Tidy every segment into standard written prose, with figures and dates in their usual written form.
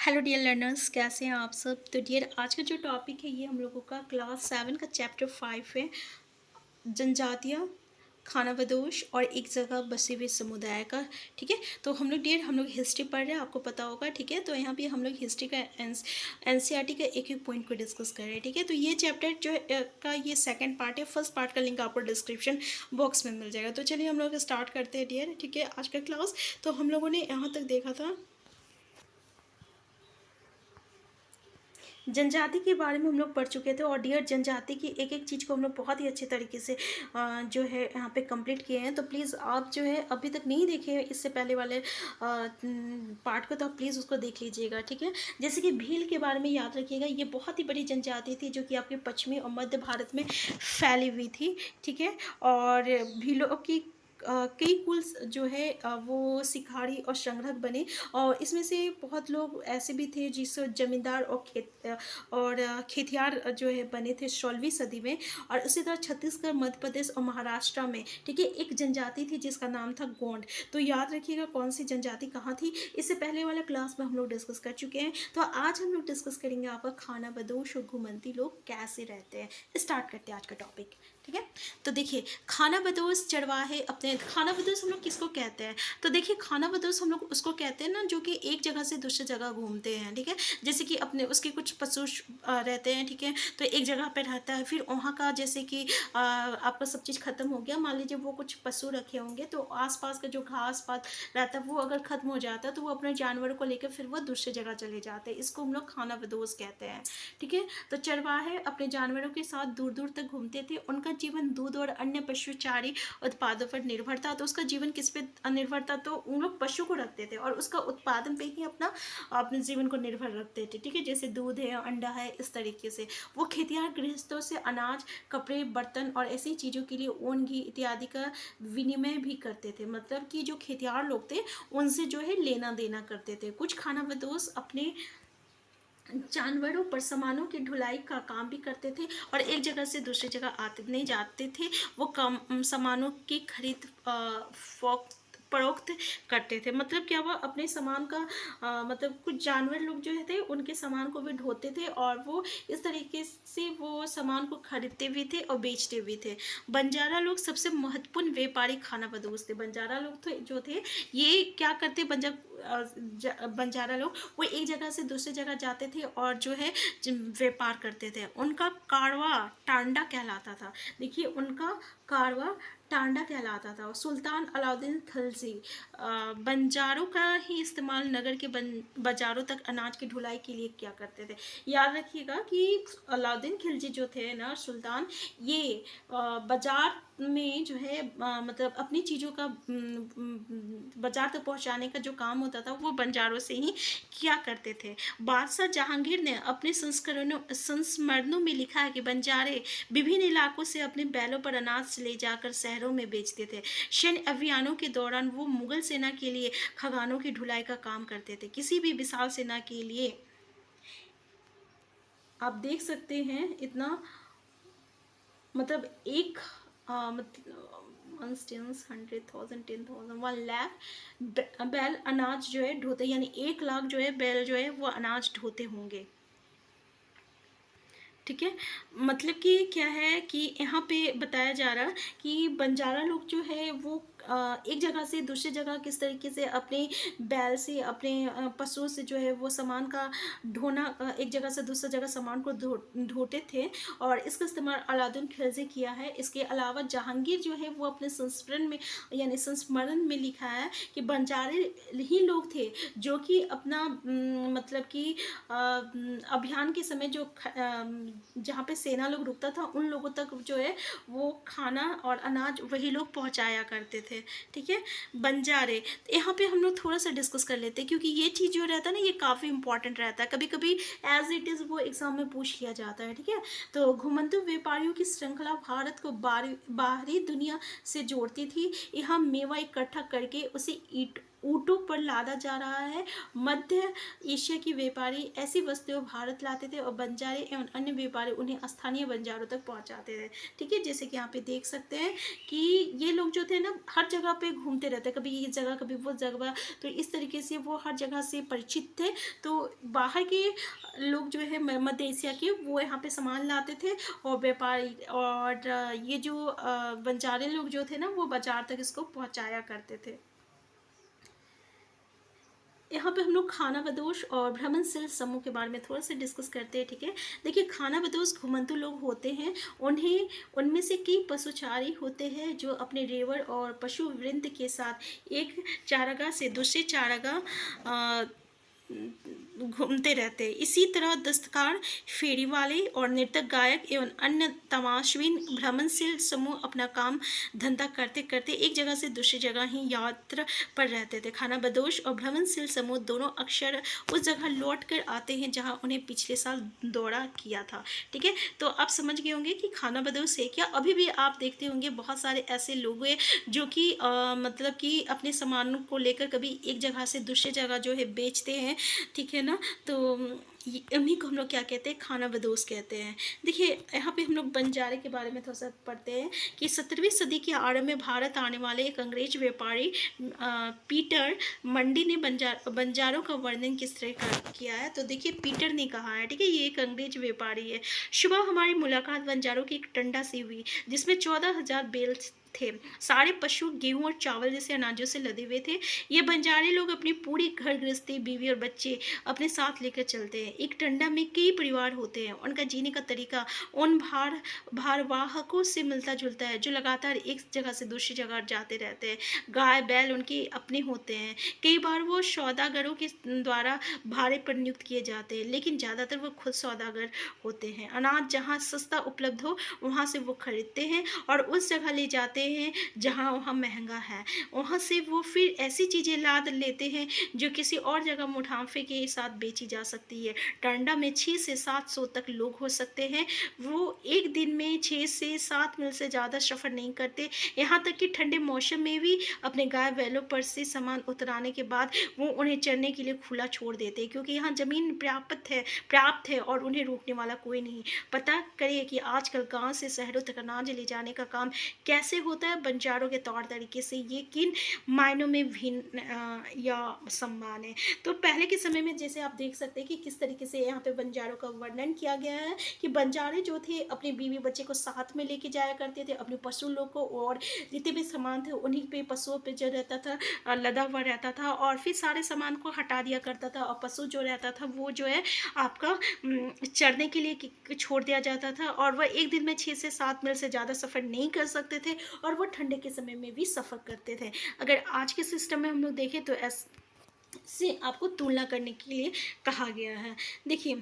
Hello dear learners, कैसे हैं आप सब। तो डियर, आज का जो टॉपिक है ये हम लोगों का क्लास 7 का चैप्टर 5 है, जनजातियाँ, खानाबदोश और एक जगह बसे हुए समुदाय का। ठीक है, तो हम लोग डियर हिस्ट्री पढ़ रहे हैं, आपको पता होगा। ठीक है, तो यहाँ पे हम लोग हिस्ट्री का एनसीईआरटी का एक एक पॉइंट को डिस्कस कर रहे हैं। ठीक है, तो ये चैप्टर जो का ये सेकंड पार्ट है। फर्स्ट पार्ट का लिंक आपको डिस्क्रिप्शन बॉक्स में मिल जाएगा। तो चलिए हम लोग स्टार्ट करते हैं डियर। ठीक है, आज का क्लास तो हम लोगों ने यहाँ तक देखा था जनजाति के बारे में हम लोग पढ़ चुके थे। और डियर, जनजाति की एक एक चीज़ को हम लोग बहुत ही अच्छे तरीके से जो है यहाँ पे कंप्लीट किए हैं। तो प्लीज़ आप जो है अभी तक नहीं देखे हैं इससे पहले वाले पार्ट को, तो आप प्लीज़ उसको देख लीजिएगा। ठीक है, जैसे कि भील के बारे में याद रखिएगा, ये बहुत ही बड़ी जनजाति थी जो कि आपके पश्चिमी और मध्य भारत में फैली हुई थी। ठीक है, और भीलों की कई कुल जो है वो शिकारी और संग्रहक बने। और इसमें से बहुत लोग ऐसे भी थे जिस जमींदार और खेतियार जो है बने थे 16वीं सदी में। और उसी तरह छत्तीसगढ़, मध्य प्रदेश और महाराष्ट्र में, ठीक है, एक जनजाति थी जिसका नाम था गोंड। तो याद रखिएगा कौन सी जनजाति कहाँ थी, इससे पहले वाला क्लास में हम लोग डिस्कस कर चुके हैं। तो आज हम लोग डिस्कस करेंगे आपका खानाबदोश और घुमंती लोग कैसे रहते हैं। स्टार्ट करते हैं आज का टॉपिक। ठीक है, तो देखिए, खानाबदोश चरवाहे अपने, खानाबदोश हम लोग किसको कहते हैं, तो देखिए खानाबदोश हम लोग उसको कहते हैं ना जो कि एक जगह से दूसरी जगह घूमते हैं। ठीक है, जैसे कि अपने उसके कुछ पशु रहते हैं। ठीक है, तो एक जगह पे रहता है, फिर वहाँ का जैसे कि आपका सब चीज़ खत्म हो गया, मान लीजिए वो कुछ पशु रखे होंगे, तो आसपास का जो घास पात रहता है वो अगर खत्म हो जाता है तो वो अपने जानवरों को लेकर फिर वो दूसरी जगह चले जाते हैं। इसको हम लोग खानाबदोश कहते हैं। ठीक है, तो चरवाहे अपने जानवरों के साथ दूर दूर तक घूमते थे। उनका जीवन दूध और अन्य पशुचारी उत्पादों पर निर्भर था। तो उसका जीवन किस पे निर्भर था, तो उन लोग पशु को रखते थे और उसका उत्पादन पे ही अपने जीवन को निर्भर रखते थे। ठीक है, जैसे दूध है, अंडा है, इस तरीके से वो खेतियार गृहस्थों से अनाज, कपड़े, बर्तन और ऐसी चीज़ों के लिए ऊन, घी इत्यादि का विनिमय भी करते थे। मतलब कि जो खेतियार लोग थे उनसे जो है लेना देना करते थे। कुछ खानाबदोश अपने जानवरों पर सामानों की ढुलाई का काम भी करते थे और एक जगह से दूसरी जगह आते नहीं जाते थे। वो कम सामानों की खरीद फरोख्त फरोख्त करते थे। मतलब क्या, हुआ अपने सामान का मतलब कुछ जानवर लोग जो थे उनके सामान को भी ढोते थे और वो इस तरीके से वो सामान को खरीदते भी थे और बेचते भी थे। बंजारा लोग सबसे महत्वपूर्ण व्यापारी खानाबदोश थे। बंजारा लोग तो जो थे ये क्या करते, बंजारा लोग वो एक जगह से दूसरी जगह जाते थे और जो है व्यापार करते थे। उनका कारवा टांडा कहलाता था। देखिए, उनका कारवा टांडा कहलाता था। सुल्तान अलाउद्दीन खिलजी बंजारों का ही इस्तेमाल नगर के बाजारों तक अनाज की ढुलाई के लिए किया करते थे। याद रखिएगा कि अलाउद्दीन खिलजी जो थे ना सुल्तान, ये बाजार में जो है मतलब अपनी चीज़ों का बाजार तक पहुंचाने का जो काम होता था वो बंजारों से ही किया करते थे। बादशाह जहांगीर ने अपने संस्मरणों में लिखा है कि बंजारे विभिन्न इलाकों से अपने बैलों पर अनाज ले जाकर शहरों में बेचते थे। सैन्य अभियानों के दौरान वो मुगल सेना के लिए खगानों की ढुलाई का काम करते थे। किसी भी विशाल सेना के लिए आप देख सकते हैं इतना, मतलब एक मतलब 100,000 10,000 1 लाख बैल अनाज जो है ढोते, यानी 1 लाख जो है बैल जो है वो अनाज ढोते होंगे। ठीक है, मतलब कि क्या है कि यहाँ पे बताया जा रहा कि बंजारा लोग जो है वो एक जगह से दूसरी जगह किस तरीके से अपने बैल से, अपने पशुओं से जो है वो सामान का ढोना, एक जगह से दूसरी जगह सामान को ढोते थे और इसका इस्तेमाल अलाउद्दीन खिलजी किया है। इसके अलावा जहांगीर जो है वो अपने संस्मरण में, यानी संस्मरण में लिखा है कि बंजारे ही लोग थे जो कि अपना मतलब कि अभियान के समय जो जहाँ पे सेना लोग रुकता था उन लोगों तक जो है वो खाना और अनाज वही लोग पहुँचाया करते थे। ठीक है, बंजारे, यहाँ पे हम लोग थोड़ा सा डिस्कस कर लेते हैं क्योंकि ये चीज़ जो रहता है ना ये काफ़ी इंपॉर्टेंट रहता है। कभी कभी एज इट इज़ वो एग्जाम में पूछ लिया जाता है। ठीक है, तो घुमंतु व्यापारियों की श्रृंखला भारत को बाहरी दुनिया से जोड़ती थी। यहाँ मेवा इकट्ठा करके उसे ईट ऊँटों पर लादा जा रहा है। मध्य एशिया के व्यापारी ऐसी वस्तुएं भारत लाते थे और बंजारे एवं अन्य व्यापारी उन्हें स्थानीय बाजारों तक पहुंचाते थे। ठीक है, जैसे कि यहाँ पे देख सकते हैं कि ये लोग जो थे ना हर जगह पे घूमते रहते, कभी ये जगह कभी वो जगह, तो इस तरीके से वो हर जगह से परिचित थे। तो बाहर के लोग जो है मध्य एशिया के, वो यहाँ पे सामान लाते थे और व्यापारी और ये जो बंजारे लोग जो थे ना वो बाजार तक इसको पहुंचाया करते थे। यहाँ पे हम लोग खानाबदोश और भ्रमणशील समूह के बारे में थोड़ा सा डिस्कस करते हैं। ठीक है, देखिए खानाबदोश घुमंतु लोग होते हैं, उन्हें उनमें से कई पशुचारी होते हैं जो अपने रेवड़ और पशु वृंद के साथ एक चारागाह से दूसरे चारागाह घूमते रहते हैं। इसी तरह दस्तकार, फेरी वाले और नृतक, गायक एवं अन्य तमाशबीन भ्रमणशील समूह अपना काम धंधा करते करते एक जगह से दूसरी जगह ही यात्रा पर रहते थे। खानाबदोश और भ्रमणशील समूह दोनों अक्सर उस जगह लौट कर आते हैं जहां उन्हें पिछले साल दौरा किया था। ठीक है, तो आप समझ गए होंगे कि खानाबदोश है क्या। अभी भी आप देखते होंगे बहुत सारे ऐसे लोग हैं जो कि मतलब कि अपने सामानों को लेकर कभी एक जगह से दूसरी जगह जो है बेचते हैं। ठीक है ना, तो उन्हीं को हम लोग क्या कहते हैं, खानाबदोश कहते हैं। देखिए यहाँ पे हम लोग बंजारे के बारे में थोड़ा सा पढ़ते हैं कि 17वीं सदी के आरंभ में भारत आने वाले एक अंग्रेज व्यापारी पीटर मंडी ने बंजारों का वर्णन किस तरह किया है। तो देखिए पीटर ने कहा है, ठीक है, ये एक अंग्रेज व्यापारी है। सुबह हमारी मुलाकात बंजारों की एक टंडा से हुई जिसमें 14,000 बैल थे। सारे पशु गेहूं और चावल जैसे अनाजों से लदे हुए थे। ये बंजारे लोग अपनी पूरी घर गृहस्थी, बीवी और बच्चे अपने साथ लेकर चलते हैं। एक टंडा में कई परिवार होते हैं। उनका जीने का तरीका उन भारवाहकों से मिलता जुलता है जो लगातार एक जगह से दूसरी जगह जाते रहते हैं। गाय बैल उनके अपने होते हैं। कई बार वो सौदागरों के द्वारा भाड़े पर नियुक्त किए जाते हैं, लेकिन ज़्यादातर वो खुद सौदागर होते हैं। अनाज जहाँ सस्ता उपलब्ध हो वहाँ से वो खरीदते हैं और उस जगह ले जाते हैं जहाँ वहाँ महंगा है। वहाँ से वो फिर ऐसी चीज़ें लाद लेते हैं जो किसी और जगह मुनाफे के साथ बेची जा सकती है। टांडा में 6 से 700 तक लोग हो सकते हैं। वो एक दिन में 6 से 7 मील से ज़्यादा सफ़र नहीं करते। यहाँ तक कि ठंडे मौसम में भी अपने गाय बैलों पर से सामान उतराने के बाद वो उन्हें चरने के लिए खुला छोड़ देते हैं, क्योंकि यहाँ ज़मीन प्राप्त है और उन्हें रोकने वाला कोई नहीं। पता करिए कि आजकल गांव से शहरों तक अनाज ले जाने का काम कैसे होता है बंजारों के तौर तरीके से, ये किन मायनों में भिन्न या समान है। तो पहले के समय में जैसे आप देख सकते हैं कि किस तरीके से यहाँ पे बंजारों का वर्णन किया गया है कि बंजारे जो थे अपने बीवी बच्चे को साथ में लेके जाया करते थे, अपने पशु लोग को और जितने भी सामान थे उन्हीं पे पशुओं पे जो रहता था लदा हुआ रहता था, और फिर सारे सामान को हटा दिया करता था और पशु जो रहता था वो जो है आपका चरने के लिए छोड़ दिया जाता था। और वह एक दिन में 6 से 7 मील से ज़्यादा सफ़र नहीं कर सकते थे और वो ठंडे के समय में भी सफ़र करते थे। अगर आज के सिस्टम में हम लोग देखें तो ऐसे आपको तुलना करने के लिए कहा गया है। देखिए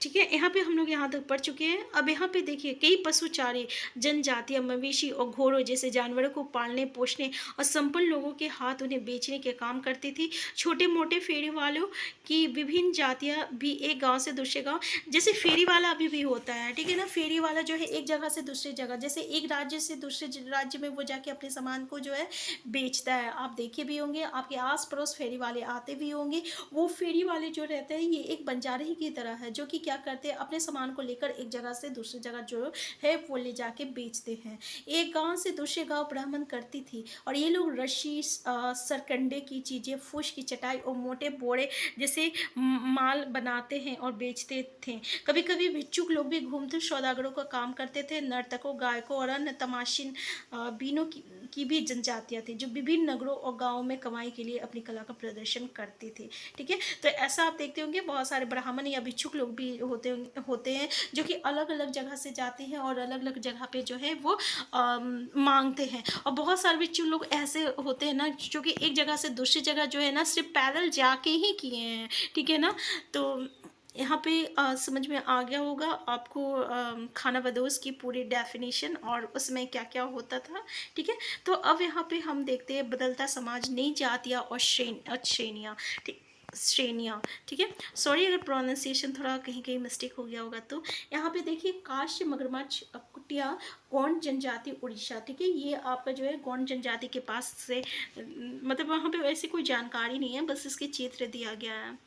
ठीक है, यहाँ पे हम लोग यहाँ तक पढ़ चुके हैं। अब यहाँ पे देखिए कई पशुचारी जनजातियाँ मवेशी और घोड़ों जैसे जानवरों को पालने पोषने और संपन्न लोगों के हाथ उन्हें बेचने के काम करती थी। छोटे मोटे फेरी वालों की विभिन्न जातियाँ भी एक गांव से दूसरे गांव, जैसे फेरी वाला अभी भी होता है, ठीक है ना। फेरी वाला जो है एक जगह से दूसरी जगह, जैसे एक राज्य से दूसरे राज्य में वो जाके अपने सामान को जो है बेचता है। आप देखे भी होंगे, आपके आस पड़ोस फेरी वाले आते भी होंगे। वो फेरी वाले जो रहते हैं ये एक बंजारे ही की तरह है, जो कि क्या करते हैं अपने सामान को लेकर एक जगह से दूसरी जगह जो है वो ले जाके बेचते हैं। एक गांव से दूसरे गांव भ्रमण करती थी और ये लोग रस्सी, सरकंडे की चीज़ें, फूस की चटाई और मोटे बोरे जैसे माल बनाते हैं और बेचते थे। कभी कभी भिक्षुक लोग भी घूमते सौदागरों का काम करते थे। नर्तकों, गायकों और अन्य तमाशीन बीनों की भी जनजातियाँ थी जो विभिन्न नगरों और गाँवों में कमाई के लिए अपनी कला का प्रदर्शन करती थी। ठीक है, तो ऐसा आप देखते होंगे बहुत सारे ब्राह्मण या भिक्षुक लोग भी होते हैं जो कि अलग अलग जगह से जाते हैं और अलग अलग जगह पे जो है वो मांगते हैं। और बहुत सारे भिक्षुक लोग ऐसे होते हैं ना जो कि एक जगह से दूसरी जगह जो है ना सिर्फ पैदल जाके ही किए हैं। ठीक है ना, तो यहाँ पे समझ में आ गया होगा आपको खानाबदोश की पूरी डेफिनेशन और उसमें क्या क्या होता था। ठीक है, तो अब यहाँ पे हम देखते हैं बदलता समाज, नई जातियाँ और श्रेणियाँ। ठीक, श्रेणियाँ, ठीक है। सॉरी अगर प्रोनाउंसिएशन थोड़ा कहीं कहीं मिस्टेक हो गया होगा। तो यहाँ पे देखिए काश्य, मगरमच्छ, कुटिया गौंड जनजाति उड़ीसा, ठीक है। ये आपका जो है गौंड जनजाति के पास से, मतलब वहाँ पे वैसे कोई जानकारी नहीं है, बस इसके चित्र दिया गया है।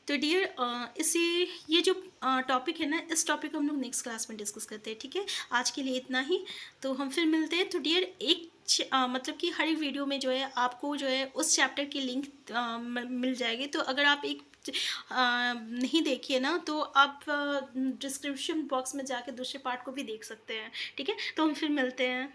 तो डियर इसी ये जो टॉपिक है ना, इस टॉपिक को हम लोग नेक्स्ट क्लास में डिस्कस करते हैं, ठीक है। आज के लिए इतना ही, तो हम फिर मिलते हैं। तो डियर एक मतलब कि हर एक वीडियो में जो है आपको जो है उस चैप्टर की लिंक मिल जाएगी। तो अगर आप एक नहीं देखिए ना, तो आप डिस्क्रिप्शन बॉक्स में जाके दूसरे पार्ट को भी देख सकते हैं, ठीक है। तो हम फिर मिलते हैं।